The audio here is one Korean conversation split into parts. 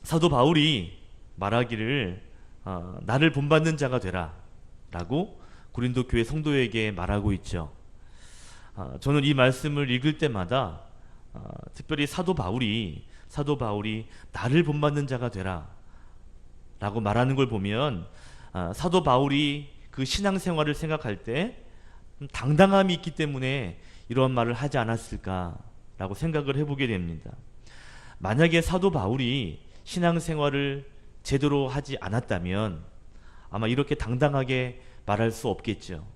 사도 바울이 말하기를 나를 본받는 자가 되라 라고 고린도 교회 성도에게 말하고 있죠. 저는 이 말씀을 읽을 때마다 특별히 사도 바울이 나를 본받는 자가 되라 라고 말하는 걸 보면 사도 바울이 그 신앙생활을 생각할 때 당당함이 있기 때문에 이런 말을 하지 않았을까라고 생각을 해보게 됩니다. 만약에 사도 바울이 신앙생활을 제대로 하지 않았다면 아마 이렇게 당당하게 말할 수 없겠죠.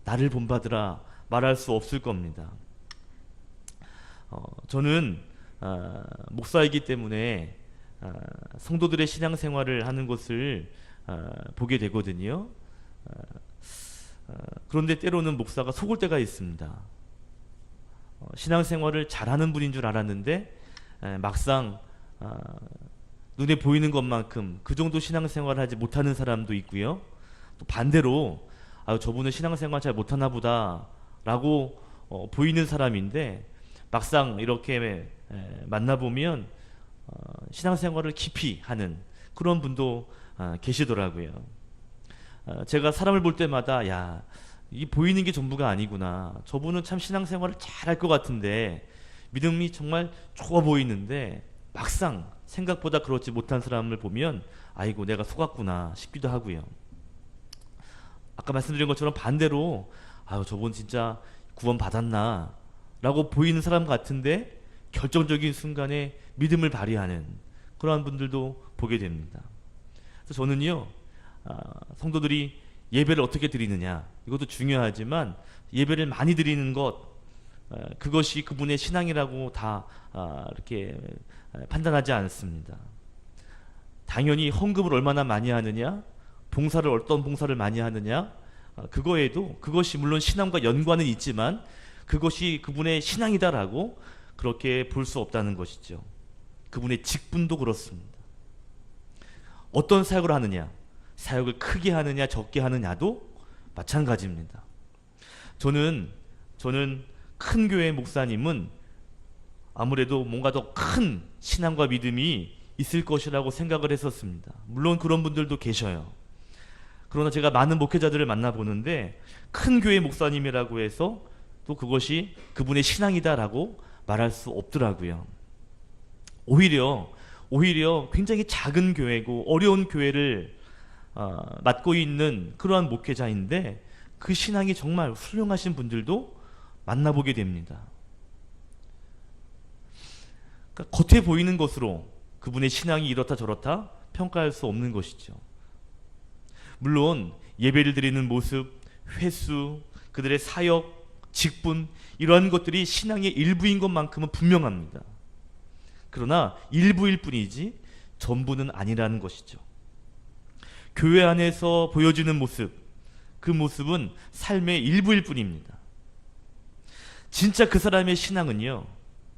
나를 본받으라 말할 수 없을 겁니다. 저는 목사이기 때문에 성도들의 신앙생활을 하는 것을 보게 되거든요. 그런데 때로는 목사가 속을 때가 있습니다. 신앙생활을 잘하는 분인 줄 알았는데 막상 눈에 보이는 것만큼 그 정도 신앙생활을 하지 못하는 사람도 있고요. 또 반대로 저분은 신앙생활 잘 못하나 보다 라고 보이는 사람인데 막상 이렇게 만나보면 신앙생활을 깊이 하는 그런 분도 계시더라고요. 제가 사람을 볼 때마다 야, 이 보이는 게 전부가 아니구나. 저분은 참 신앙생활을 잘할 것 같은데 믿음이 정말 좋아 보이는데 막상 생각보다 그렇지 못한 사람을 보면 아이고 내가 속았구나 싶기도 하고요. 아까 말씀드린 것처럼 반대로 저분 진짜 구원 받았나 라고 보이는 사람 같은데 결정적인 순간에 믿음을 발휘하는 그러한 분들도 보게 됩니다. 그래서 저는요 성도들이 예배를 어떻게 드리느냐 이것도 중요하지만 예배를 많이 드리는 것 그것이 그분의 신앙이라고 다 이렇게 판단하지 않습니다. 당연히 헌금을 얼마나 많이 하느냐, 봉사를 어떤 봉사를 많이 하느냐, 그것이 물론 신앙과 연관은 있지만 그것이 그분의 신앙이다라고 그렇게 볼 수 없다는 것이죠. 그분의 직분도 그렇습니다. 어떤 사역을 하느냐, 사역을 크게 하느냐 적게 하느냐도 마찬가지입니다. 저는 큰 교회 목사님은 아무래도 뭔가 더 큰 신앙과 믿음이 있을 것이라고 생각을 했었습니다. 물론 그런 분들도 계셔요. 그러나 제가 많은 목회자들을 만나보는데 큰 교회 목사님이라고 해서 또 그것이 그분의 신앙이다라고 말할 수 없더라고요. 오히려 굉장히 작은 교회고 어려운 교회를 맡고 있는 그러한 목회자인데 그 신앙이 정말 훌륭하신 분들도 만나보게 됩니다. 그러니까 겉에 보이는 것으로 그분의 신앙이 이렇다 저렇다 평가할 수 없는 것이죠. 물론 예배를 드리는 모습, 횟수, 그들의 사역, 직분 이러한 것들이 신앙의 일부인 것만큼은 분명합니다. 그러나 일부일 뿐이지 전부는 아니라는 것이죠. 교회 안에서 보여지는 모습, 그 모습은 삶의 일부일 뿐입니다. 진짜 그 사람의 신앙은요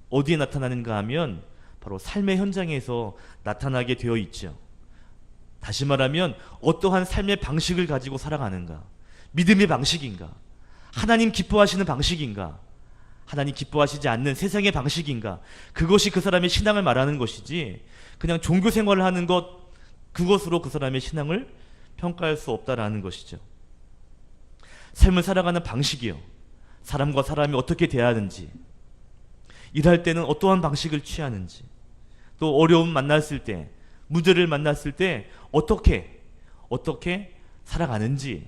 어디에 나타나는가 하면 바로 삶의 현장에서 나타나게 되어 있죠. 다시 말하면 어떠한 삶의 방식을 가지고 살아가는가, 믿음의 방식인가, 하나님 기뻐하시는 방식인가, 하나님 기뻐하시지 않는 세상의 방식인가, 그것이 그 사람의 신앙을 말하는 것이지 그냥 종교 생활을 하는 것 그것으로 그 사람의 신앙을 평가할 수 없다라는 것이죠. 삶을 살아가는 방식이요, 사람과 사람이 어떻게 대하는지, 일할 때는 어떠한 방식을 취하는지, 또 어려움 만났을 때, 문제를 만났을 때 어떻게 살아가는지,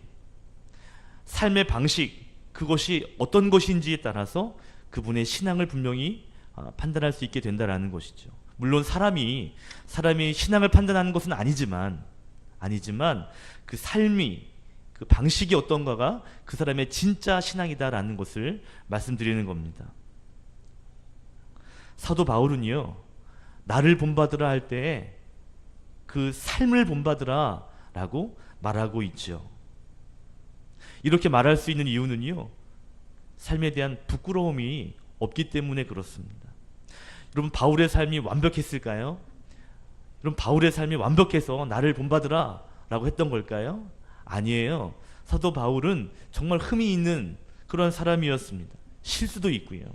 삶의 방식 그것이 어떤 것인지에 따라서 그분의 신앙을 분명히 판단할 수 있게 된다라는 것이죠. 물론 사람이 신앙을 판단하는 것은 아니지만 그 삶이 그 방식이 어떤가가 그 사람의 진짜 신앙이다라는 것을 말씀드리는 겁니다. 사도 바울은요 나를 본받으라 할 때에 그 삶을 본받으라 라고 말하고 있죠. 이렇게 말할 수 있는 이유는요 삶에 대한 부끄러움이 없기 때문에 그렇습니다. 여러분 바울의 삶이 완벽했을까요? 여러분 바울의 삶이 완벽해서 나를 본받으라 라고 했던 걸까요? 아니에요. 사도 바울은 정말 흠이 있는 그런 사람이었습니다. 실수도 있고요.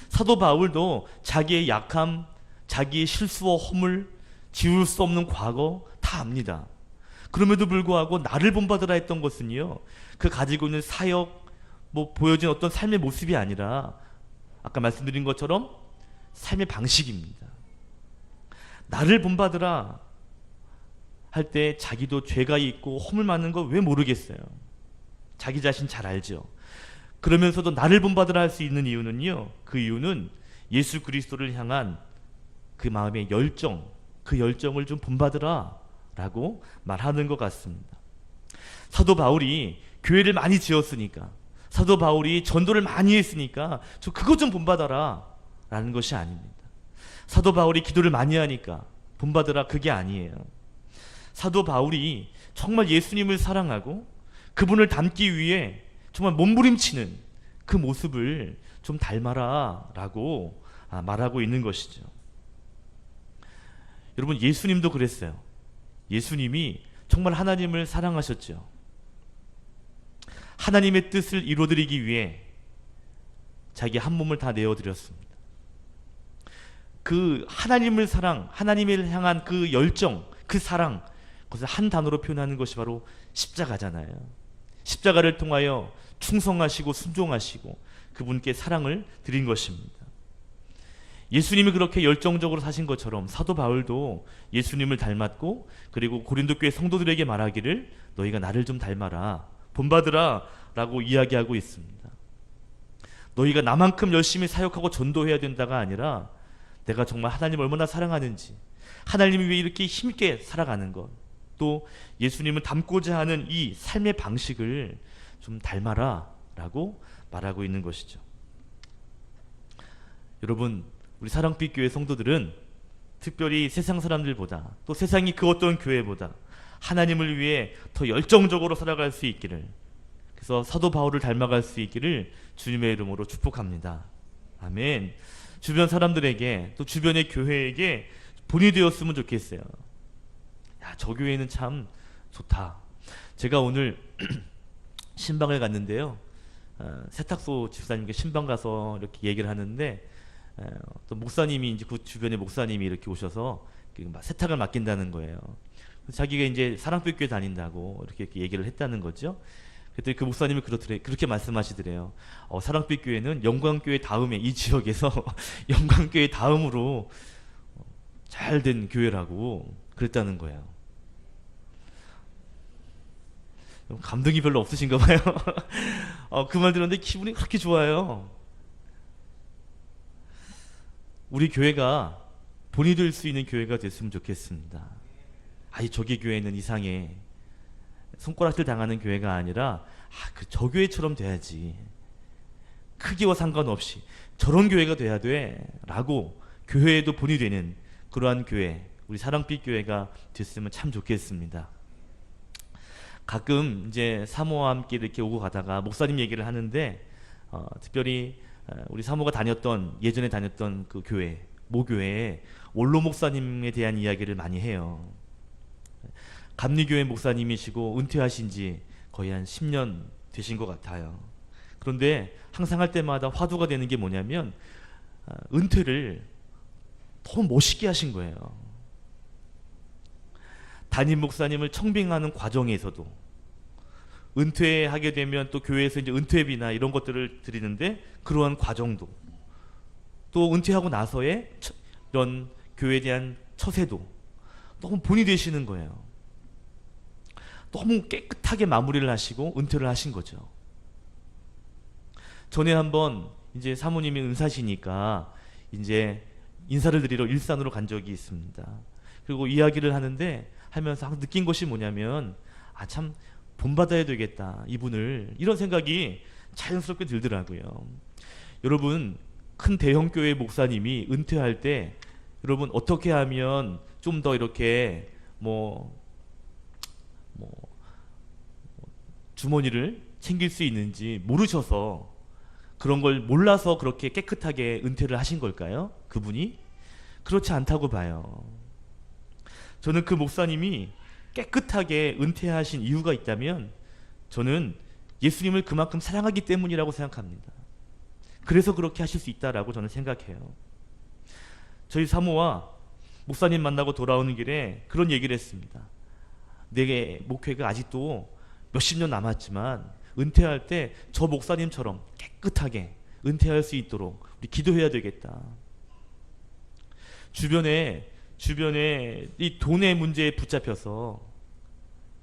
사도 바울도 자기의 약함, 자기의 실수와 허물, 지울 수 없는 과거 다 압니다. 그럼에도 불구하고 나를 본받으라 했던 것은요, 그 가지고 있는 사역, 보여진 어떤 삶의 모습이 아니라 아까 말씀드린 것처럼 삶의 방식입니다. 나를 본받으라 할 때 자기도 죄가 있고 허물 많은 거 왜 모르겠어요? 자기 자신 잘 알죠. 그러면서도 나를 본받으라 할 수 있는 이유는요, 그 이유는 예수 그리스도를 향한 그 마음의 열정, 그 열정을 좀 본받으라 라고 말하는 것 같습니다. 사도 바울이 교회를 많이 지었으니까, 사도 바울이 전도를 많이 했으니까 저 그것 좀 본받아라 라는 것이 아닙니다. 사도 바울이 기도를 많이 하니까 본받으라, 그게 아니에요. 사도 바울이 정말 예수님을 사랑하고 그분을 닮기 위해 정말 몸부림치는 그 모습을 좀 닮아라 라고 말하고 있는 것이죠. 여러분, 예수님도 그랬어요. 예수님이 정말 하나님을 사랑하셨죠. 하나님의 뜻을 이루어드리기 위해 자기 한 몸을 다 내어드렸습니다. 그 하나님을 하나님을 향한 그 열정, 그 사랑, 그것을 한 단어로 표현하는 것이 바로 십자가잖아요. 십자가를 통하여 충성하시고 순종하시고 그분께 사랑을 드린 것입니다. 예수님이 그렇게 열정적으로 사신 것처럼 사도 바울도 예수님을 닮았고, 그리고 고린도 교회 성도들에게 말하기를 너희가 나를 좀 닮아라, 본받으라 라고 이야기하고 있습니다. 너희가 나만큼 열심히 사역하고 전도해야 된다가 아니라 내가 정말 하나님을 얼마나 사랑하는지, 하나님이 왜 이렇게 힘있게 살아가는 것, 또 예수님을 닮고자 하는 이 삶의 방식을 좀 닮아라 라고 말하고 있는 것이죠. 여러분, 우리 사랑빛 교회 성도들은 특별히 세상 사람들보다, 또 세상이 그 어떤 교회보다 하나님을 위해 더 열정적으로 살아갈 수 있기를, 그래서 사도 바울을 닮아갈 수 있기를 주님의 이름으로 축복합니다. 아멘. 주변 사람들에게, 또 주변의 교회에게 본이 되었으면 좋겠어요. 야, 저 교회는 참 좋다. 제가 오늘 신방을 갔는데요, 세탁소 집사님께 신방 가서 이렇게 얘기를 하는데, 또 목사님이, 이제 그 주변에 목사님이 이렇게 오셔서 세탁을 맡긴다는 거예요. 자기가 이제 사랑빛 교회 다닌다고 이렇게 얘기를 했다는 거죠. 그랬더니 그 목사님이 그렇게 말씀하시더래요. 사랑빛 교회는 영광교회 다음에, 이 지역에서 영광교회 다음으로 잘 된 교회라고 그랬다는 거예요. 감동이 별로 없으신가 봐요. 그 말 들었는데 기분이 그렇게 좋아요. 우리 교회가 본이 될 수 있는 교회가 됐으면 좋겠습니다. 아니, 저기 교회는 이상해, 손가락질 당하는 교회가 아니라 저 교회처럼 돼야지, 크기와 상관없이 저런 교회가 돼야 돼 라고 교회에도 본이 되는 그러한 교회, 우리 사랑빛 교회가 됐으면 참 좋겠습니다. 가끔 이제 사모와 함께 이렇게 오고 가다가 목사님 얘기를 하는데, 특별히 우리 사모가 예전에 다녔던 그 교회, 모교회에 원로 목사님에 대한 이야기를 많이 해요. 감리교회 목사님이시고 은퇴하신 지 거의 한 10년 되신 것 같아요. 그런데 항상 할 때마다 화두가 되는 게 뭐냐면, 은퇴를 더 멋있게 하신 거예요. 담임 목사님을 청빙하는 과정에서도, 은퇴하게 되면 또 교회에서 이제 은퇴비나 이런 것들을 드리는데 그러한 과정도, 또 은퇴하고 나서의 이런 교회에 대한 처세도 너무 본이 되시는 거예요. 너무 깨끗하게 마무리를 하시고 은퇴를 하신 거죠. 전에 한번 이제 사모님이 은사시니까 이제 인사를 드리러 일산으로 간 적이 있습니다. 그리고 이야기를 하면서 항상 느낀 것이 뭐냐면, 참 본받아야 되겠다, 이분을, 이런 생각이 자연스럽게 들더라고요. 여러분, 큰 대형교회 목사님이 은퇴할 때 여러분 어떻게 하면 좀 더 이렇게 주머니를 챙길 수 있는지 모르셔서, 그런 걸 몰라서 그렇게 깨끗하게 은퇴를 하신 걸까요? 그분이? 그렇지 않다고 봐요. 저는 그 목사님이 깨끗하게 은퇴하신 이유가 있다면 저는 예수님을 그만큼 사랑하기 때문이라고 생각합니다. 그래서 그렇게 하실 수 있다라고 저는 생각해요. 저희 사모와 목사님 만나고 돌아오는 길에 그런 얘기를 했습니다. 내 목회가 아직도 몇십 년 남았지만 은퇴할 때 저 목사님처럼 깨끗하게 은퇴할 수 있도록 우리 기도해야 되겠다. 주변에 이 돈의 문제에 붙잡혀서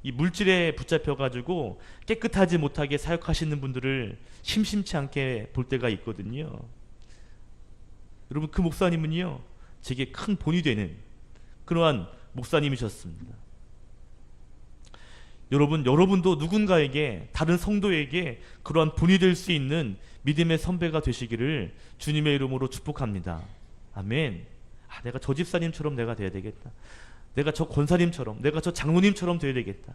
이 물질에 붙잡혀가지고 깨끗하지 못하게 사역하시는 분들을 심심치 않게 볼 때가 있거든요. 여러분, 그 목사님은요, 제게 큰 본이 되는 그러한 목사님이셨습니다. 여러분도 누군가에게, 다른 성도에게 그러한 본이 될 수 있는 믿음의 선배가 되시기를 주님의 이름으로 축복합니다. 아멘. 내가 저 집사님처럼 내가 돼야 되겠다. 내가 저 권사님처럼, 내가 저 장로님처럼 돼야 되겠다.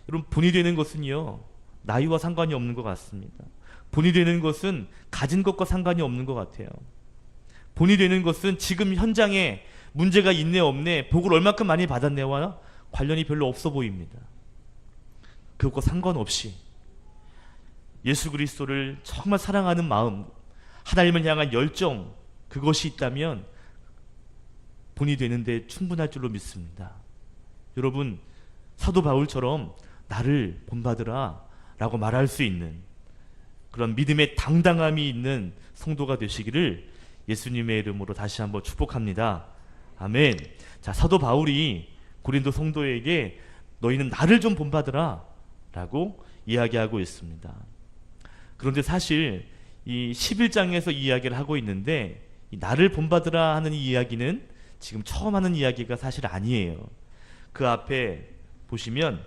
여러분, 본이 되는 것은요, 나이와 상관이 없는 것 같습니다. 본이 되는 것은 가진 것과 상관이 없는 것 같아요. 본이 되는 것은 지금 현장에 문제가 있네 없네, 복을 얼마큼 많이 받았네와 관련이 별로 없어 보입니다. 그것과 상관없이 예수 그리스도를 정말 사랑하는 마음, 하나님을 향한 열정, 그것이 있다면 본이 되는데 충분할 줄로 믿습니다. 여러분, 사도 바울처럼 나를 본받으라 라고 말할 수 있는 그런 믿음의 당당함이 있는 성도가 되시기를 예수님의 이름으로 다시 한번 축복합니다. 아멘. 자, 사도 바울이 고린도 성도에게 너희는 나를 좀 본받으라 라고 이야기하고 있습니다. 그런데 사실 이 11장에서 이야기를 하고 있는데, 이 나를 본받으라 하는 이 이야기는 지금 처음 하는 이야기가 사실 아니에요. 그 앞에 보시면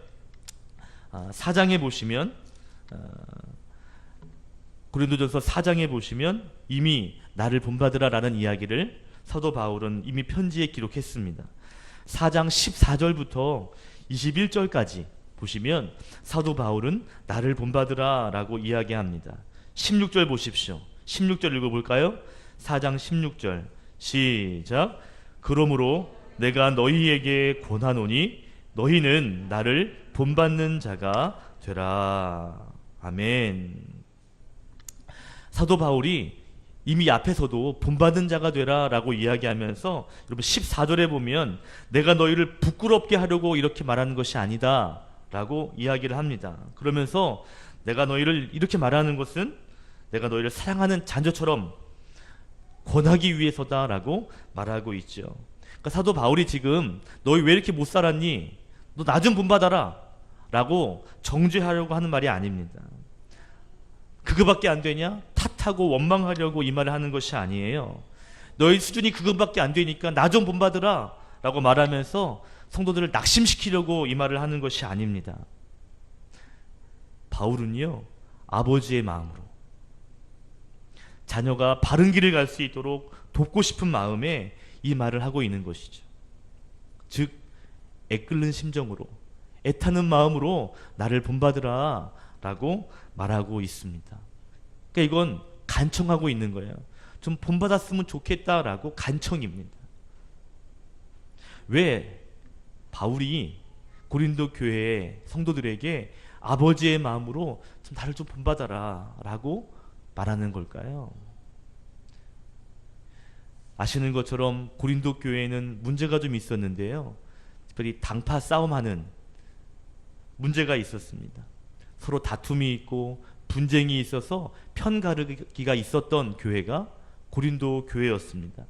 4장에 보시면 고린도전서 4장에 보시면 이미 나를 본받으라 라는 이야기를 사도 바울은 이미 편지에 기록했습니다. 4장 14절부터 21절까지 보시면 사도 바울은 나를 본받으라 라고 이야기합니다. 16절 보십시오. 16절 읽어볼까요? 4장 16절 시작. 그러므로 내가 너희에게 권하노니 너희는 나를 본받는 자가 되라. 아멘. 사도 바울이 이미 앞에서도 본받는 자가 되라 라고 이야기하면서, 여러분 14절에 보면 내가 너희를 부끄럽게 하려고 이렇게 말하는 것이 아니다 라고 이야기를 합니다. 그러면서 내가 너희를 이렇게 말하는 것은 내가 너희를 사랑하는 자녀처럼 권하기 위해서다 라고 말하고 있죠. 그러니까 사도 바울이 지금 너희 왜 이렇게 못 살았니? 너 나 좀 본받아라 라고 정죄하려고 하는 말이 아닙니다. 그거밖에 안 되냐? 탓하고 원망하려고 이 말을 하는 것이 아니에요. 너희 수준이 그것밖에 안 되니까 나 좀 본받으라 라고 말하면서 성도들을 낙심시키려고 이 말을 하는 것이 아닙니다. 바울은요, 아버지의 마음으로 자녀가 바른 길을 갈 수 있도록 돕고 싶은 마음에 이 말을 하고 있는 것이죠. 즉 애끓는 심정으로, 애타는 마음으로 나를 본받으라 라고 말하고 있습니다. 그러니까 이건 간청하고 있는 거예요. 좀 본받았으면 좋겠다라고 간청입니다. 왜 바울이 고린도 교회의 성도들에게 아버지의 마음으로 좀 나를 좀 본받아라 라고 말하는 걸까요? 아시는 것처럼 고린도 교회에는 문제가 좀 있었는데요, 특별히 당파 싸움하는 문제가 있었습니다. 서로 다툼이 있고 분쟁이 있어서 편가르기가 있었던 교회가 고린도 교회였습니다.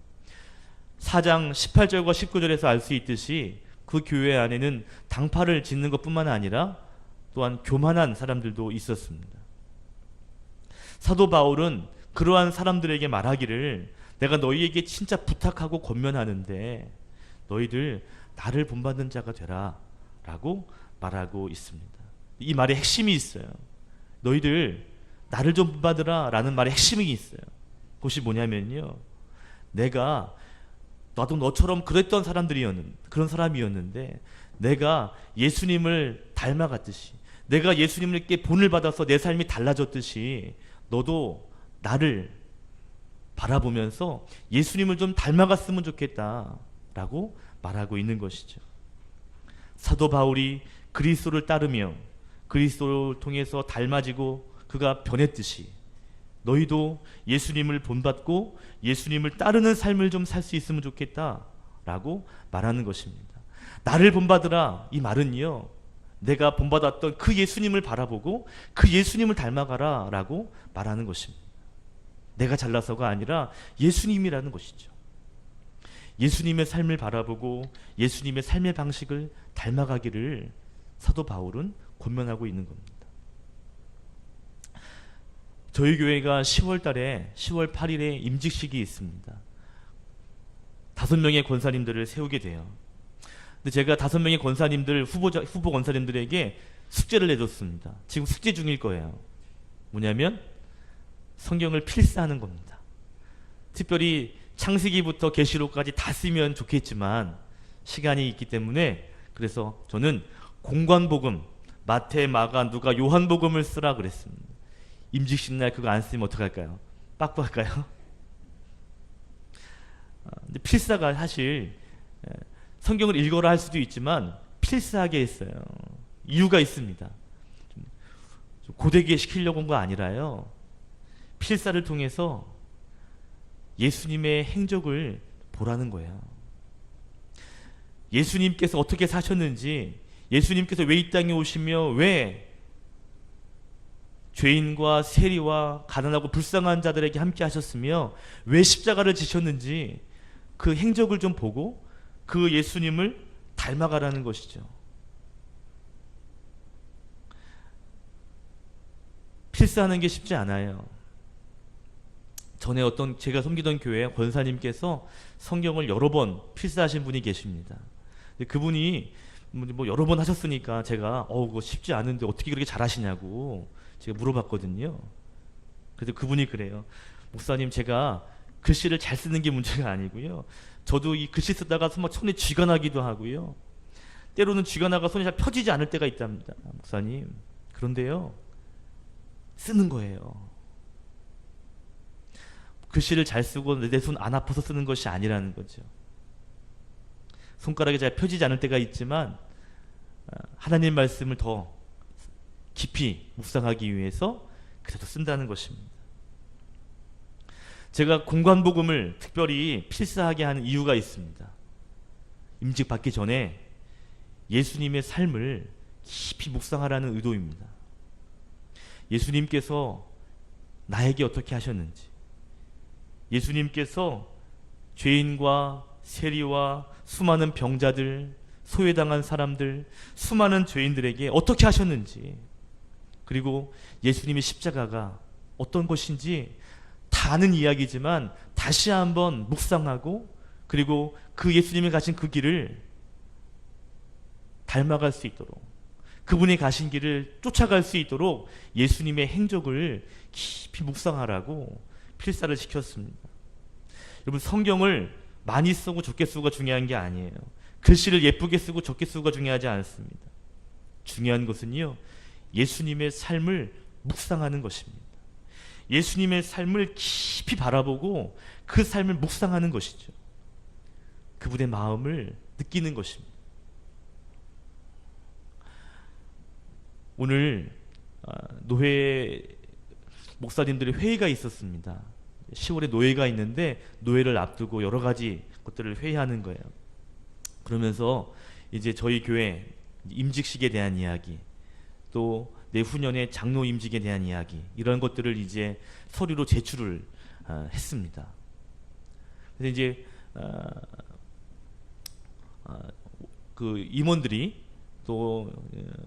4장 18절과 19절에서 알 수 있듯이 그 교회 안에는 당파를 짓는 것뿐만 아니라 또한 교만한 사람들도 있었습니다. 사도 바울은 그러한 사람들에게 말하기를 내가 너희에게 진짜 부탁하고 권면하는데 너희들 나를 본받는 자가 되라 라고 말하고 있습니다. 이 말에 핵심이 있어요. 너희들 나를 좀 본받으라 라는 말에 핵심이 있어요. 그것이 뭐냐면요, 나도 너처럼 그랬던 그런 사람이었는데 내가 예수님을 닮아갔듯이, 내가 예수님께 본을 받아서 내 삶이 달라졌듯이 너도 나를 바라보면서 예수님을 좀 닮아갔으면 좋겠다 라고 말하고 있는 것이죠. 사도 바울이 그리스도를 따르며 그리스도를 통해서 닮아지고 그가 변했듯이 너희도 예수님을 본받고 예수님을 따르는 삶을 좀 살 수 있으면 좋겠다라고 말하는 것입니다. 나를 본받으라, 이 말은요, 내가 본받았던 그 예수님을 바라보고 그 예수님을 닮아가라 라고 말하는 것입니다. 내가 잘나서가 아니라 예수님이라는 것이죠. 예수님의 삶을 바라보고 예수님의 삶의 방식을 닮아가기를 사도 바울은 권면하고 있는 겁니다. 저희 교회가 10월 달에 10월 8일에 임직식이 있습니다. 5명의 권사님들을 세우게 돼요. 근데 제가 5명의 권사님들, 후보 권사님들에게 숙제를 내줬습니다. 지금 숙제 중일 거예요. 뭐냐면 성경을 필사하는 겁니다. 특별히 창세기부터 계시록까지 다 쓰면 좋겠지만 시간이 있기 때문에, 그래서 저는 공관복음, 마태, 마가, 누가, 요한복음을 쓰라 그랬습니다. 임직식 날 그거 안 쓰면 어떡할까요? 빡빡할까요? 근데 필사가 사실 성경을 읽어라 할 수도 있지만 필사하게 했어요. 이유가 있습니다. 좀 고되게 시키려고 한 거 아니라요, 필사를 통해서 예수님의 행적을 보라는 거예요. 예수님께서 어떻게 사셨는지, 예수님께서 왜 이 땅에 오시며 왜 죄인과 세리와 가난하고 불쌍한 자들에게 함께 하셨으며 왜 십자가를 지셨는지 그 행적을 좀 보고 그 예수님을 닮아가라는 것이죠. 필사하는 게 쉽지 않아요. 전에 어떤 제가 섬기던 교회 권사님께서 성경을 여러 번 필사하신 분이 계십니다. 근데 그분이 뭐 여러 번 하셨으니까 제가 그거 쉽지 않은데 어떻게 그렇게 잘하시냐고 제가 물어봤거든요. 그래서 그분이 그래요. 목사님, 제가 글씨를 잘 쓰는 게 문제가 아니고요, 저도 이 글씨 쓰다가 막 손에 쥐가 나기도 하고요, 때로는 쥐가 나가 손이 잘 펴지지 않을 때가 있답니다. 목사님, 그런데요, 쓰는 거예요. 글씨를 잘 쓰고 내 손 안 아파서 쓰는 것이 아니라는 거죠. 손가락이 잘 펴지지 않을 때가 있지만 하나님 말씀을 더 깊이 묵상하기 위해서 그래도 쓴다는 것입니다. 제가 공관복음을 특별히 필사하게 하는 이유가 있습니다. 임직 받기 전에 예수님의 삶을 깊이 묵상하라는 의도입니다. 예수님께서 나에게 어떻게 하셨는지, 예수님께서 죄인과 세리와 수많은 병자들, 소외당한 사람들, 수많은 죄인들에게 어떻게 하셨는지, 그리고 예수님의 십자가가 어떤 것인지 다 아는 이야기지만 다시 한번 묵상하고, 그리고 그 예수님이 가신 그 길을 닮아갈 수 있도록, 그분이 가신 길을 쫓아갈 수 있도록 예수님의 행적을 깊이 묵상하라고 필사를 시켰습니다. 여러분, 성경을 많이 쓰고 적게 쓰고가 중요한 게 아니에요. 글씨를 예쁘게 쓰고 적게 쓰고가 중요하지 않습니다. 중요한 것은요, 예수님의 삶을 묵상하는 것입니다. 예수님의 삶을 깊이 바라보고 그 삶을 묵상하는 것이죠. 그분의 마음을 느끼는 것입니다. 오늘 노회 목사님들의 회의가 있었습니다. 10월에 노회가 있는데 노회를 앞두고 여러 가지 것들을 회의하는 거예요. 그러면서 이제 저희 교회 임직식에 대한 이야기, 또 내후년에 장로 임직에 대한 이야기, 이런 것들을 이제 서류로 제출을 했습니다. 그래서 이제 그 임원들이 또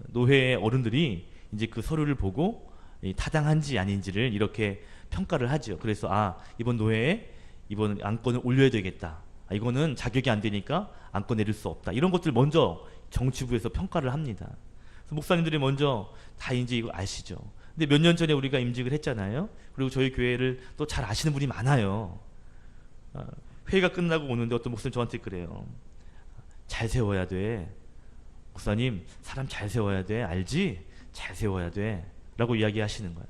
노회 어른들이 이제 그 서류를 보고 타당한지 아닌지를 이렇게 평가를 하죠. 그래서 이번 노회에 이번 안건을 올려야 되겠다, 이거는 자격이 안 되니까 안건 내릴 수 없다, 이런 것들 먼저 정치부에서 평가를 합니다. 그래서 목사님들이 먼저 다 이제 이거 아시죠. 근데 몇 년 전에 우리가 임직을 했잖아요. 그리고 저희 교회를 또 잘 아시는 분이 많아요. 회의가 끝나고 오는데 어떤 목사님 저한테 그래요. 잘 세워야 돼. 목사님, 사람 잘 세워야 돼. 알지? 잘 세워야 돼. 라고 이야기하시는 거예요.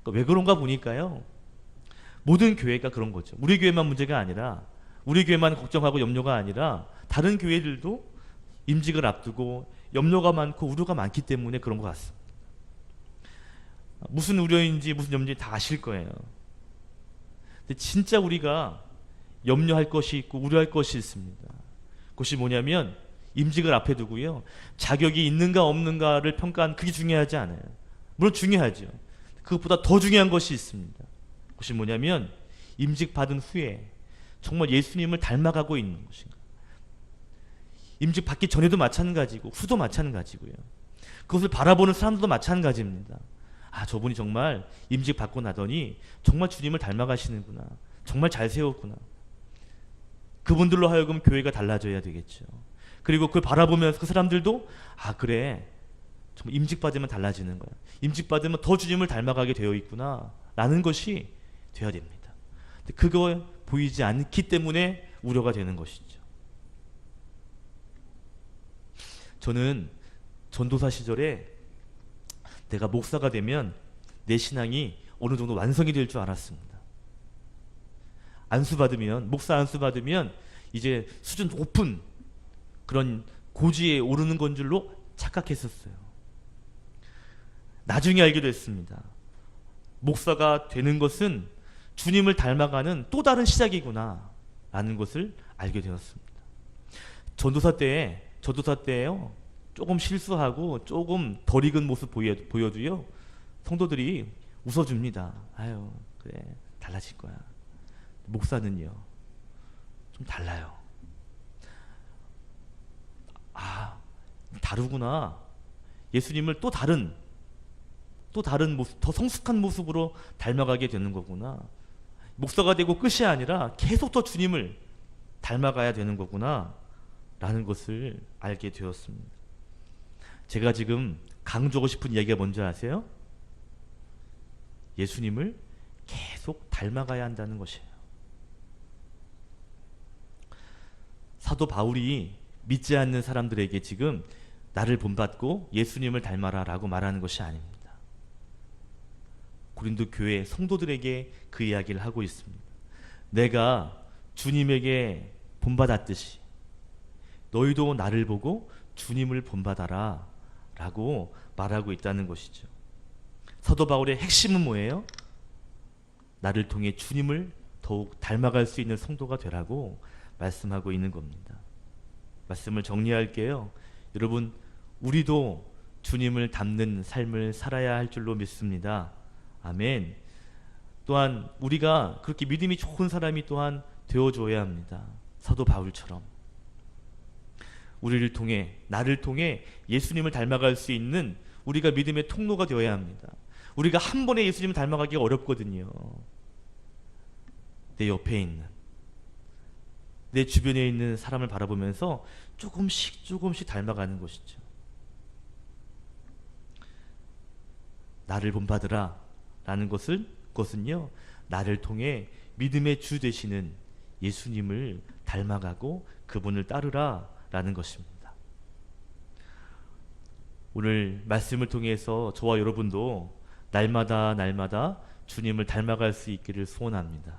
그러니까 왜 그런가 보니까요, 모든 교회가 그런 거죠. 우리 교회만 문제가 아니라, 우리 교회만 걱정하고 염려가 아니라 다른 교회들도 임직을 앞두고 염려가 많고 우려가 많기 때문에 그런 것 같습니다. 무슨 우려인지 무슨 염려인지 다 아실 거예요. 근데 진짜 우리가 염려할 것이 있고 우려할 것이 있습니다. 그것이 뭐냐면 임직을 앞에 두고요, 자격이 있는가 없는가를 평가하는, 그게 중요하지 않아요. 물론 중요하죠. 그것보다 더 중요한 것이 있습니다. 그것이 뭐냐면 임직 받은 후에 정말 예수님을 닮아가고 있는 것인가. 임직 받기 전에도 마찬가지고 후도 마찬가지고요. 그것을 바라보는 사람들도 마찬가지입니다. 아, 저분이 정말 임직 받고 나더니 정말 주님을 닮아가시는구나, 정말 잘 세웠구나. 그분들로 하여금 교회가 달라져야 되겠죠. 그리고 그걸 바라보면서 그 사람들도 아, 그래, 정말 임직 받으면 달라지는 거야, 임직 받으면 더 주님을 닮아가게 되어 있구나 라는 것이 되어야 됩니다. 근데 그거 보이지 않기 때문에 우려가 되는 것이죠. 저는 전도사 시절에 내가 목사가 되면 내 신앙이 어느 정도 완성이 될 줄 알았습니다. 안수받으면, 목사 안수받으면 이제 수준 높은 그런 고지에 오르는 건 줄로 착각했었어요. 나중에 알게 됐습니다. 목사가 되는 것은 주님을 닮아가는 또 다른 시작이구나 라는 것을 알게 되었습니다. 전도사 때에요, 조금 실수하고 조금 덜 익은 모습 보여도요, 성도들이 웃어줍니다. 아유, 그래, 달라질 거야. 목사는요, 좀 달라요. 아, 다르구나. 예수님을 또 다른 모습, 더 성숙한 모습으로 닮아가게 되는 거구나. 목사가 되고 끝이 아니라 계속 더 주님을 닮아가야 되는 거구나 라는 것을 알게 되었습니다. 제가 지금 강조하고 싶은 이야기가 뭔지 아세요? 예수님을 계속 닮아가야 한다는 것이에요. 사도 바울이 믿지 않는 사람들에게 지금 나를 본받고 예수님을 닮아라 라고 말하는 것이 아닙니다. 고린도 교회 성도들에게 그 이야기를 하고 있습니다. 내가 주님에게 본받았듯이 너희도 나를 보고 주님을 본받아라 라고 말하고 있다는 것이죠. 사도 바울의 핵심은 뭐예요? 나를 통해 주님을 더욱 닮아갈 수 있는 성도가 되라고 말씀하고 있는 겁니다. 말씀을 정리할게요. 여러분, 우리도 주님을 닮는 삶을 살아야 할 줄로 믿습니다. 아멘. 또한 우리가 그렇게 믿음이 좋은 사람이 또한 되어줘야 합니다. 사도 바울처럼 우리를 통해, 나를 통해 예수님을 닮아갈 수 있는 우리가 믿음의 통로가 되어야 합니다. 우리가 한 번에 예수님을 닮아가기가 어렵거든요. 내 옆에 있는, 내 주변에 있는 사람을 바라보면서 조금씩 닮아가는 것이죠. 나를 본받으라 라는 그것은요, 나를 통해 믿음의 주 되시는 예수님을 닮아가고 그분을 따르라 라는 것입니다. 오늘 말씀을 통해서 저와 여러분도 날마다 주님을 닮아갈 수 있기를 소원합니다.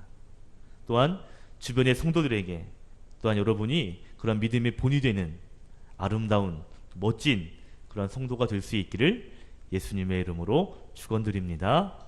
또한 주변의 성도들에게, 또한 여러분이 그런 믿음의 본이 되는 아름다운 멋진 그런 성도가 될 수 있기를 예수님의 이름으로 축원드립니다.